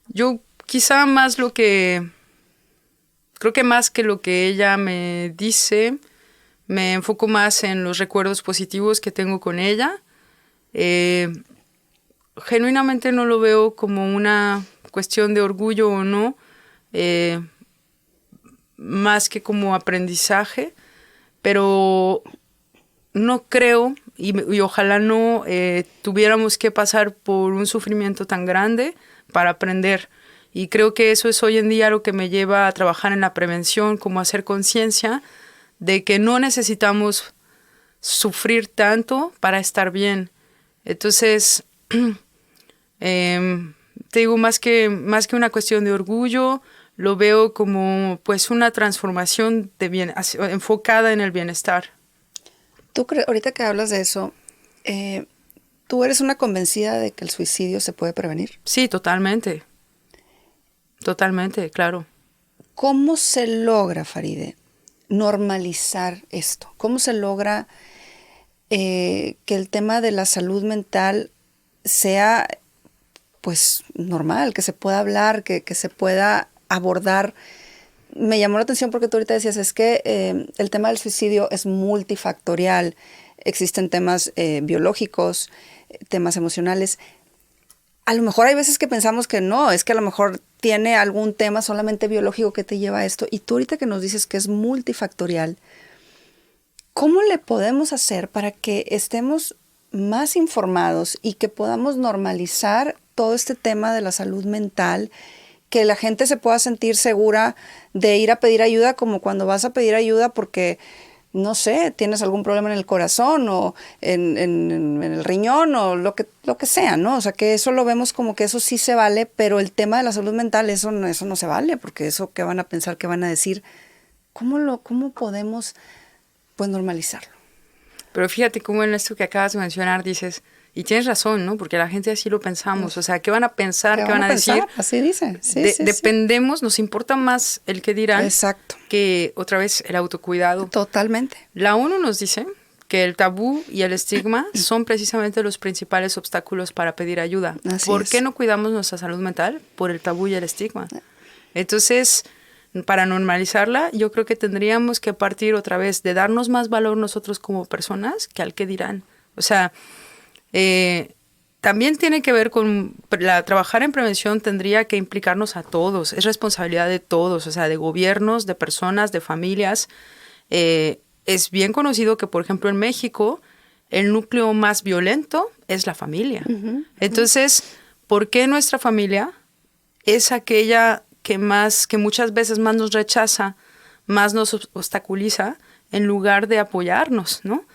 Yo quizá creo que más que lo que ella me dice, me enfoco más en los recuerdos positivos que tengo con ella. Genuinamente no lo veo como una cuestión de orgullo o no, más que como aprendizaje, pero no creo y ojalá no tuviéramos que pasar por un sufrimiento tan grande para aprender. Y creo que eso es hoy en día lo que me lleva a trabajar en la prevención, como hacer conciencia de que no necesitamos sufrir tanto para estar bien. Entonces, te digo, más que una cuestión de orgullo, lo veo como pues una transformación enfocada en el bienestar.
Ahorita que hablas de eso, ¿tú eres una convencida de que el suicidio se puede prevenir?
Sí, totalmente. Totalmente, claro.
¿Cómo se logra, Faride, normalizar esto? ¿Cómo se logra que el tema de la salud mental sea pues normal, que se pueda hablar, que se pueda abordar? Me llamó la atención porque tú ahorita decías, es que el tema del suicidio es multifactorial. Existen temas biológicos, temas emocionales. A lo mejor hay veces que pensamos que no, es que a lo mejor tiene algún tema solamente biológico que te lleva a esto. Y tú ahorita que nos dices que es multifactorial, ¿cómo le podemos hacer para que estemos más informados y que podamos normalizar todo este tema de la salud mental, que la gente se pueda sentir segura de ir a pedir ayuda, como cuando vas a pedir ayuda porque, no sé, tienes algún problema en el corazón o en el riñón o lo que sea, ¿no? O sea, que eso lo vemos como que eso sí se vale, pero el tema de la salud mental, eso no se vale, porque eso, ¿qué van a pensar, qué van a decir? ¿Cómo podemos, pues, normalizarlo?
Pero fíjate cómo en esto que acabas de mencionar dices, y tienes razón, ¿no? Porque la gente así lo pensamos. O sea, ¿qué van a pensar? ¿Qué van a decir?
Así dice. Sí,
dependemos, nos importa más el que dirán.
Exacto.
Que otra vez el autocuidado.
Totalmente.
La ONU nos dice que el tabú y el estigma son precisamente los principales obstáculos para pedir ayuda. ¿Por qué no cuidamos nuestra salud mental? Por el tabú y el estigma. Entonces, para normalizarla, yo creo que tendríamos que partir otra vez de darnos más valor nosotros como personas que al que dirán. O sea, también tiene que ver con trabajar en prevención, tendría que implicarnos a todos, es responsabilidad de todos, o sea, de gobiernos, de personas, de familias. Es bien conocido que, por ejemplo, en México, el núcleo más violento es la familia. Entonces, ¿por qué nuestra familia es aquella que muchas veces más nos rechaza, más nos obstaculiza, en lugar de apoyarnos, ¿no?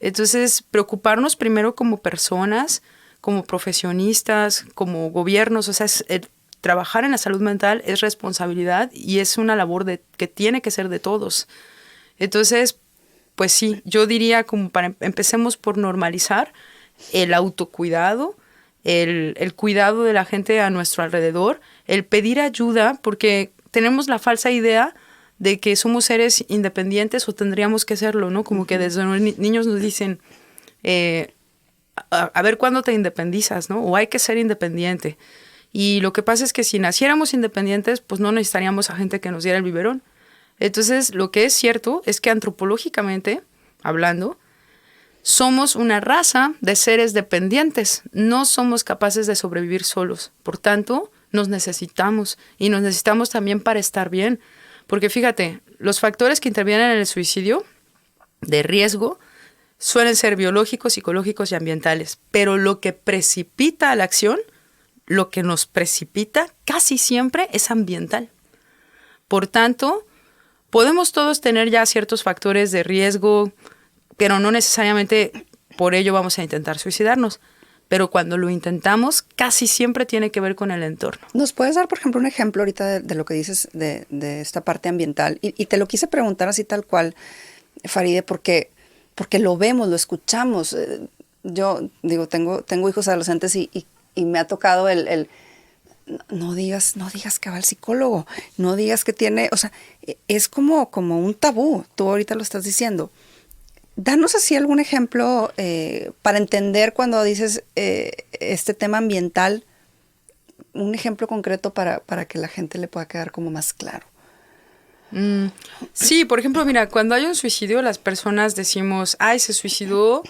Entonces, preocuparnos primero como personas, como profesionistas, como gobiernos, o sea, trabajar en la salud mental es responsabilidad y es una labor que tiene que ser de todos. Entonces, pues sí, yo diría como empecemos por normalizar el autocuidado, el cuidado de la gente a nuestro alrededor, el pedir ayuda, porque tenemos la falsa idea de que somos seres independientes o tendríamos que serlo, ¿no? Como que desde los niños nos dicen, a ver cuándo te independizas, ¿no? O hay que ser independiente. Y lo que pasa es que si naciéramos independientes, pues no necesitaríamos a gente que nos diera el biberón. Entonces, lo que es cierto es que antropológicamente hablando, somos una raza de seres dependientes. No somos capaces de sobrevivir solos. Por tanto, nos necesitamos. Y nos necesitamos también para estar bien. Porque fíjate, los factores que intervienen en el suicidio de riesgo suelen ser biológicos, psicológicos y ambientales. Pero lo que precipita a la acción, lo que nos precipita casi siempre es ambiental. Por tanto, podemos todos tener ya ciertos factores de riesgo, pero no necesariamente por ello vamos a intentar suicidarnos. Pero cuando lo intentamos, casi siempre tiene que ver con el entorno.
¿Nos puedes dar, por ejemplo, un ejemplo ahorita de lo que dices de esta parte ambiental? Y te lo quise preguntar así tal cual, Faride, porque lo vemos, lo escuchamos. Yo digo, tengo hijos adolescentes y me ha tocado el no digas que va al psicólogo, no digas que tiene, o sea, es como un tabú, tú ahorita lo estás diciendo. Danos así algún ejemplo para entender cuando dices este tema ambiental, un ejemplo concreto para que la gente le pueda quedar como más claro.
Sí, por ejemplo, mira, cuando hay un suicidio, las personas decimos, ay, se suicidó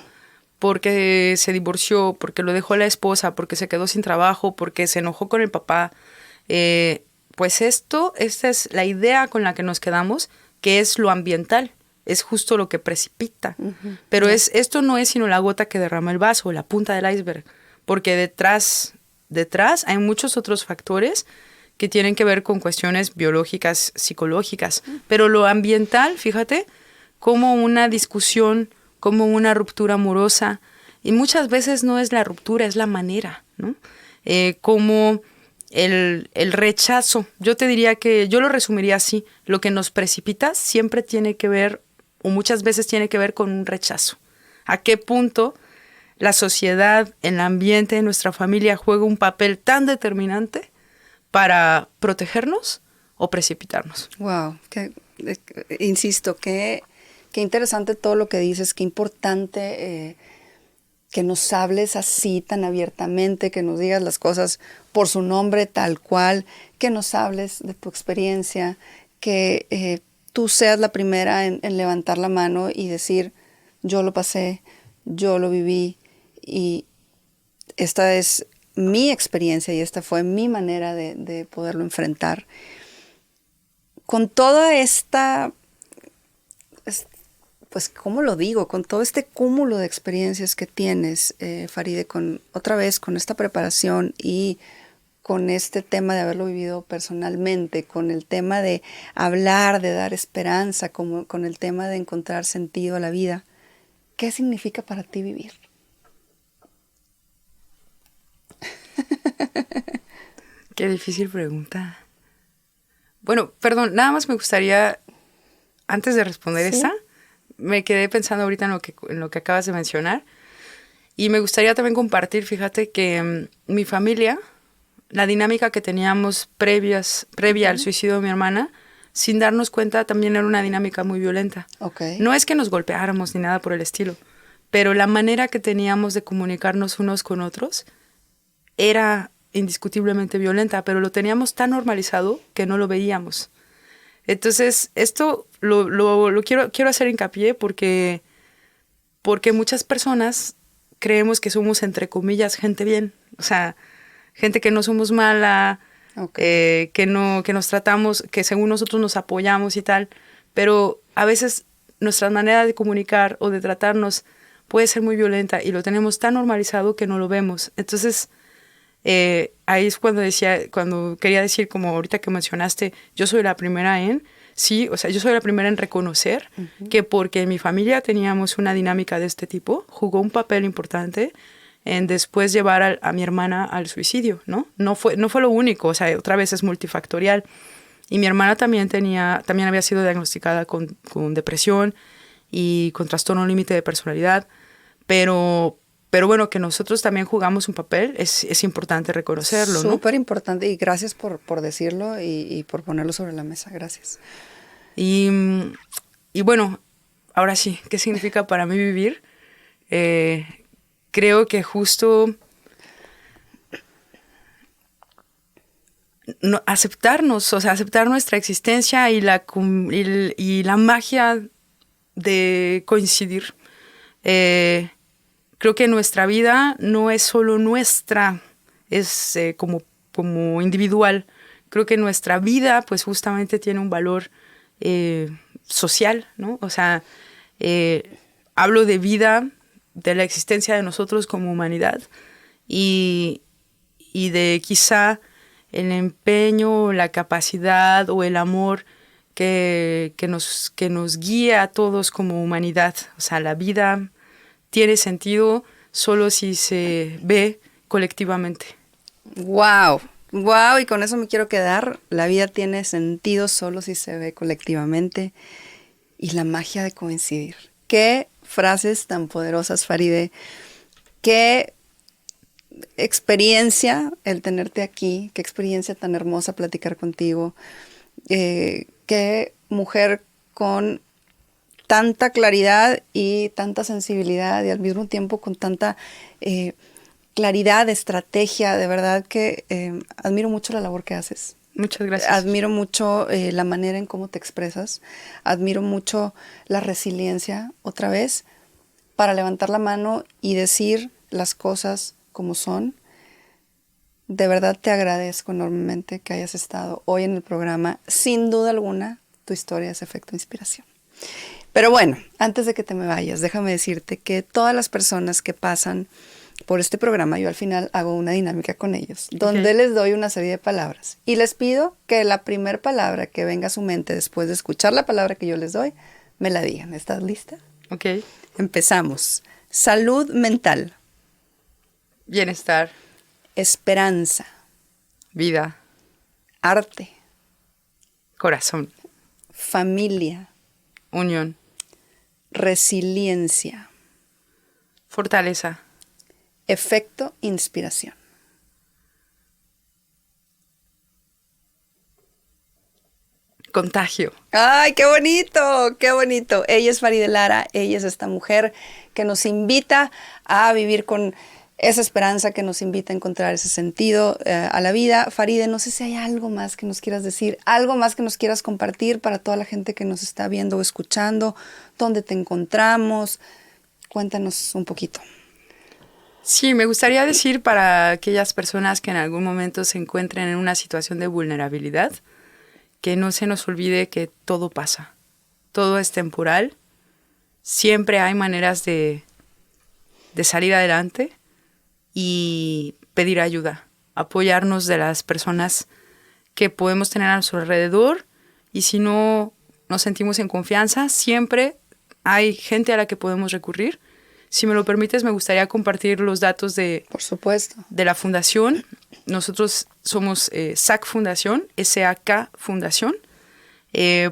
porque se divorció, porque lo dejó la esposa, porque se quedó sin trabajo, porque se enojó con el papá. Pues esta es la idea con la que nos quedamos, que es lo ambiental, es justo lo que precipita. Uh-huh. Pero esto no es sino la gota que derrama el vaso, la punta del iceberg, porque detrás hay muchos otros factores que tienen que ver con cuestiones biológicas, psicológicas. Pero lo ambiental, fíjate, como una discusión, como una ruptura amorosa, y muchas veces no es la ruptura, es la manera, ¿no? Como el rechazo. Yo te diría que, yo lo resumiría así, lo que nos precipita siempre tiene que ver, o muchas veces tiene que ver con un rechazo. ¿A qué punto la sociedad, el ambiente, nuestra familia juega un papel tan determinante para protegernos o precipitarnos?
Wow, insisto, qué interesante todo lo que dices, qué importante que nos hables así tan abiertamente, que nos digas las cosas por su nombre tal cual, que nos hables de tu experiencia, que tú seas la primera en levantar la mano y decir, yo lo pasé, yo lo viví y esta es mi experiencia y esta fue mi manera de poderlo enfrentar. Con toda esta, pues, ¿cómo lo digo? Con todo este cúmulo de experiencias que tienes, Faride, otra vez con esta preparación y con este tema de haberlo vivido personalmente, con el tema de hablar, de dar esperanza, con el tema de encontrar sentido a la vida, ¿qué significa para ti vivir?
Qué difícil pregunta. Bueno, perdón, nada más me gustaría, antes de responder esa, me quedé pensando ahorita en lo que acabas de mencionar y me gustaría también compartir, fíjate que mi familia, la dinámica que teníamos previa al suicidio de mi hermana, sin darnos cuenta también era una dinámica muy violenta.
Okay.
No es que nos golpeáramos ni nada por el estilo, pero la manera que teníamos de comunicarnos unos con otros era indiscutiblemente violenta, pero lo teníamos tan normalizado que no lo veíamos. Entonces, esto lo quiero hacer hincapié porque muchas personas creemos que somos, entre comillas, gente bien. O sea, gente que no somos mala, okay. Que nos tratamos, que según nosotros nos apoyamos y tal. Pero a veces nuestra manera de comunicar o de tratarnos puede ser muy violenta y lo tenemos tan normalizado que no lo vemos. Entonces, ahí es cuando quería decir, como ahorita que mencionaste, yo soy la primera yo soy la primera en reconocer que porque en mi familia teníamos una dinámica de este tipo, jugó un papel importante en después llevar a mi hermana al suicidio, ¿no? No fue lo único, o sea, otra vez es multifactorial. Y mi hermana también había sido diagnosticada con depresión y con trastorno límite de personalidad, pero bueno, que nosotros también jugamos un papel, es importante reconocerlo, ¿no?
Súper importante, y gracias por decirlo y por ponerlo sobre la mesa, gracias.
Y bueno, ahora sí, ¿qué significa para mí vivir? Creo que justo aceptarnos, o sea, aceptar nuestra existencia y la magia de coincidir. Creo que nuestra vida no es solo nuestra, es como individual. Creo que nuestra vida, pues justamente tiene un valor social, ¿no? O sea, hablo de vida, de la existencia de nosotros como humanidad y de quizá el empeño, la capacidad o el amor que nos guía a todos como humanidad. O sea, la vida tiene sentido solo si se ve colectivamente.
¡Wow! ¡Wow! Y con eso me quiero quedar. La vida tiene sentido solo si se ve colectivamente. Y la magia de coincidir. ¡Qué frases tan poderosas, Faride! ¡Qué experiencia el tenerte aquí! ¡Qué experiencia tan hermosa platicar contigo! ¡Qué mujer con tanta claridad y tanta sensibilidad y al mismo tiempo con tanta claridad, estrategia. De verdad que admiro mucho la labor que haces.
Muchas gracias.
Admiro mucho la manera en cómo te expresas. Admiro mucho la resiliencia, otra vez, para levantar la mano y decir las cosas como son. De verdad te agradezco enormemente que hayas estado hoy en el programa. Sin duda alguna, tu historia es efecto inspiración. Pero bueno, antes de que te me vayas, déjame decirte que todas las personas que pasan por este programa, yo al final hago una dinámica con ellos, donde les doy una serie de palabras. Y les pido que la primera palabra que venga a su mente después de escuchar la palabra que yo les doy, me la digan. ¿Estás lista?
Ok.
Empezamos. Salud mental.
Bienestar.
Esperanza.
Vida.
Arte.
Corazón.
Familia.
Unión.
Resiliencia.
Fortaleza.
Efecto inspiración.
Contagio.
¡Ay, qué bonito! ¡Qué bonito! Ella es Farideh Lara, ella es esta mujer que nos invita a vivir con esa esperanza, que nos invita a encontrar ese sentido a la vida. Farideh, no sé si hay algo más que nos quieras decir, algo más que nos quieras compartir para toda la gente que nos está viendo o escuchando, dónde te encontramos. Cuéntanos un poquito.
Sí, me gustaría decir para aquellas personas que en algún momento se encuentren en una situación de vulnerabilidad, que no se nos olvide que todo pasa, todo es temporal, siempre hay maneras de salir adelante y pedir ayuda, apoyarnos de las personas que podemos tener a nuestro alrededor, y si no nos sentimos en confianza, siempre hay gente a la que podemos recurrir. Si me lo permites, me gustaría compartir los datos
Por supuesto,
de la fundación. Nosotros somos SAC Fundación, SAK Fundación,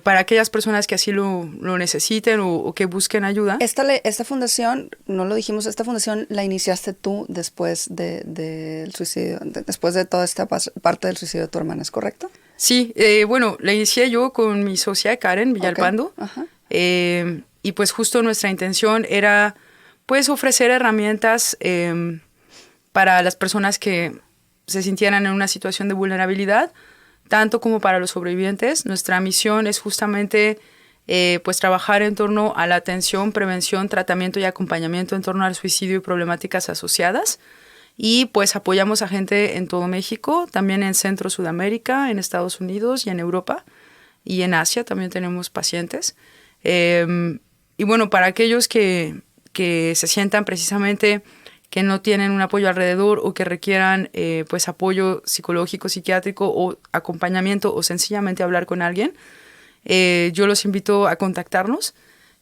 para aquellas personas que así lo necesiten o que busquen ayuda.
Esta fundación, no lo dijimos, esta fundación la iniciaste tú después del suicidio, después de toda esta parte del suicidio de tu hermana, ¿es correcto?
Sí, bueno, la inicié yo con mi socia Karen Villalpando.
Okay. Ajá.
Y pues justo nuestra intención era pues ofrecer herramientas para las personas que se sintieran en una situación de vulnerabilidad, tanto como para los sobrevivientes. Nuestra misión es justamente pues trabajar en torno a la atención, prevención, tratamiento y acompañamiento en torno al suicidio y problemáticas asociadas. Y pues apoyamos a gente en todo México, también en Centro Sudamérica, en Estados Unidos y en Europa, y en Asia también tenemos pacientes. Y bueno, para aquellos que se sientan precisamente que no tienen un apoyo alrededor o que requieran pues apoyo psicológico, psiquiátrico o acompañamiento o sencillamente hablar con alguien, yo los invito a contactarnos.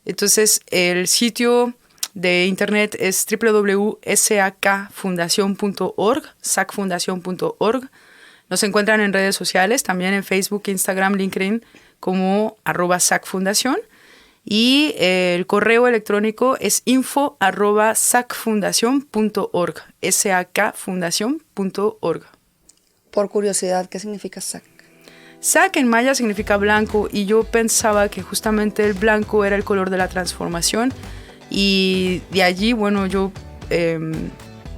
Entonces el sitio de internet es www.sakfundacion.org, sacfundacion.org. Nos encuentran en redes sociales, también en Facebook, Instagram, LinkedIn como @sacfundacion. Y el correo electrónico es info@sacfundacion.org, sakfundacion.org.
Por curiosidad, ¿qué significa SAC?
SAC en maya significa blanco, y yo pensaba que justamente el blanco era el color de la transformación, y de allí, bueno, yo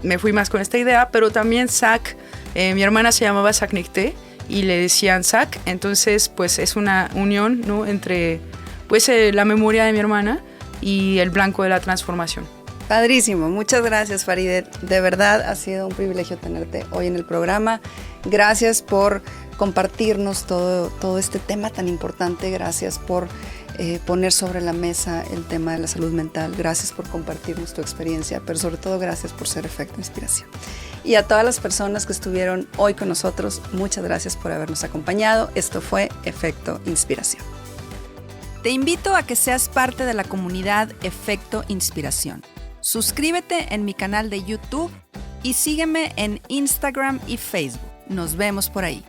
me fui más con esta idea, pero también SAC, mi hermana se llamaba Sacnicté y le decían SAC, entonces pues es una unión, ¿no?, entre pues la memoria de mi hermana y el blanco de la transformación.
Padrísimo, muchas gracias, Farideh. De verdad ha sido un privilegio tenerte hoy en el programa. Gracias por compartirnos todo este tema tan importante. Gracias por poner sobre la mesa el tema de la salud mental. Gracias por compartirnos tu experiencia, pero sobre todo gracias por ser efecto inspiración. Y a todas las personas que estuvieron hoy con nosotros, muchas gracias por habernos acompañado. Esto fue Efecto Inspiración. Te invito a que seas parte de la comunidad Efecto Inspiración. Suscríbete en mi canal de YouTube y sígueme en Instagram y Facebook. Nos vemos por ahí.